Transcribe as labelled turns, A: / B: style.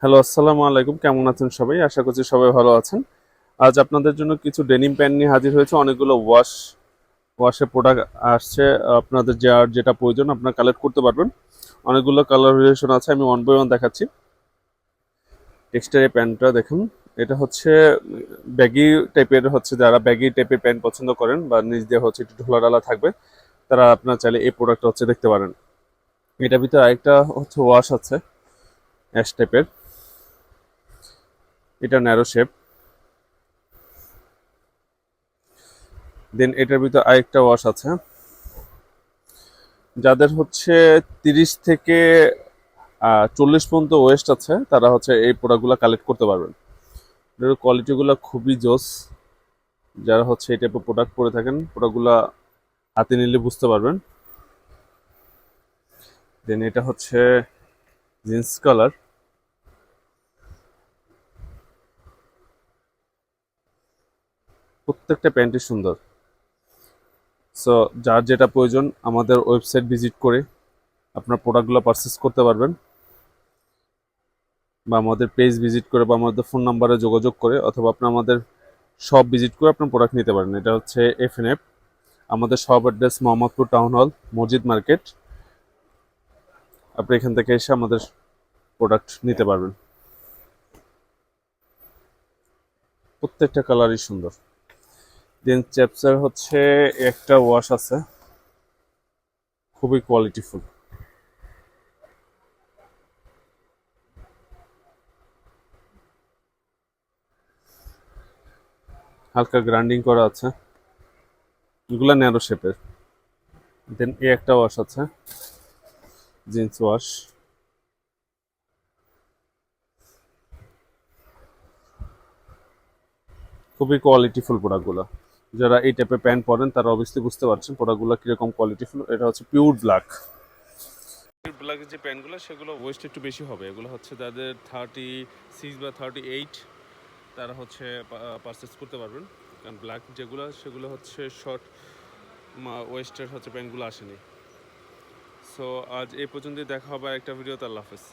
A: Hello, আসসালামু আলাইকুম। কেমন আছেন সবাই? আশা করছি সবাই ভালো আছেন। আজ আপনাদের জন্য কিছু ডেনিম প্যান্ট নিয়ে হাজির হয়েছে। অনেকগুলো ওয়াশের প্রোডাক্ট আসছে। আপনাদের যার যেটা প্রয়োজন আপনারা কালেক্ট করতে পারবেন। অনেকগুলো কালার ভেরিয়েশন আছে। আমি ওয়ান বাই ওয়ান দেখাচ্ছি। টেক্সটার এই প্যান্টটা দেখুন। এটা হচ্ছে ব্যাগি টাইপের, হচ্ছে যারা ব্যাগি টাইপের প্যান্ট পছন্দ করেন বা নিচ দিয়ে হচ্ছে একটু ঢোলাঢালা থাকবে, তারা আপনারা চাইলে এই প্রোডাক্টটা হচ্ছে দেখতে পারেন। এটার ভিতরে আরেকটা হচ্ছে ওয়াশ আছে অ্যাশ টাইপের। এটা ন্যারো শেপ। দেন এটার ভিতর আরেকটা ওয়াশ আছে। যাদের হচ্ছে 30 থেকে 40 পর্যন্ত ওয়েস্ট আছে, তারা হচ্ছে এই প্রোডাক্টগুলো কালেক্ট করতে পারবেন। এর কোয়ালিটিগুলো খুবই জোস। যারা হচ্ছে এই টাইপের প্রোডাক্ট পরে থাকেন, প্রোডাক্টগুলো হাতে নিলে বুঝতে পারবেন। দেন এটা হচ্ছে জিন্স কালার। প্রত্যেকটা প্যান্টই সুন্দর। সো যার যেটা প্রয়োজন আমাদের ওয়েবসাইট ভিজিট করে আপনার প্রোডাক্টগুলো পারচেস করতে পারবেন, বা আমাদের পেজ ভিজিট করে বা আমাদের ফোন নাম্বারে যোগাযোগ করে, অথবা আপনি আমাদের শপ ভিজিট করে আপনার প্রোডাক্ট নিতে পারেন। এটা হচ্ছে এফএনএফ। আমাদের shop address Mohammadpur town hall, মসজিদ মার্কেট। আপনি এখান থেকে এসে আমাদের প্রোডাক্ট নিতে পারবেন। প্রত্যেকটা কালারই সুন্দর। দেন চ্যাপসার হচ্ছে একটা ওয়াশ আছে, খুবই কোয়ালিটিফুল। হালকা গ্রাইন্ডিং করা আছে, এগুলা ন্যারো শেপের। দেন একটা ওয়াশ আছে, জিন্স ওয়াশ। খুবই কোয়ালিটিফুল প্রোডাক্টগুলো। যারা এই টাইপের প্যান্ট পরেন তারা অবশ্যই বুঝতে পারছেন প্রোডাক্টগুলো কিরকম কোয়ালিটিফুল। এটা হচ্ছে পিওর ব্ল্যাক। পিওর ব্ল্যাকের যে প্যান্টগুলো সেগুলো ওয়েস্ট একটু বেশি হবে। এগুলো হচ্ছে যাদের 36 বা 38, তারা হচ্ছে পারচেস করতে পারবেন। কারণ ব্ল্যাক যেগুলো সেগুলো হচ্ছে শর্ট ওয়েস্টের হচ্ছে প্যান্টগুলো আসেনি। সো আজ এই পর্যন্তই, দেখা হবে একটা ভিডিওতে। আল্লাহ হাফেজ।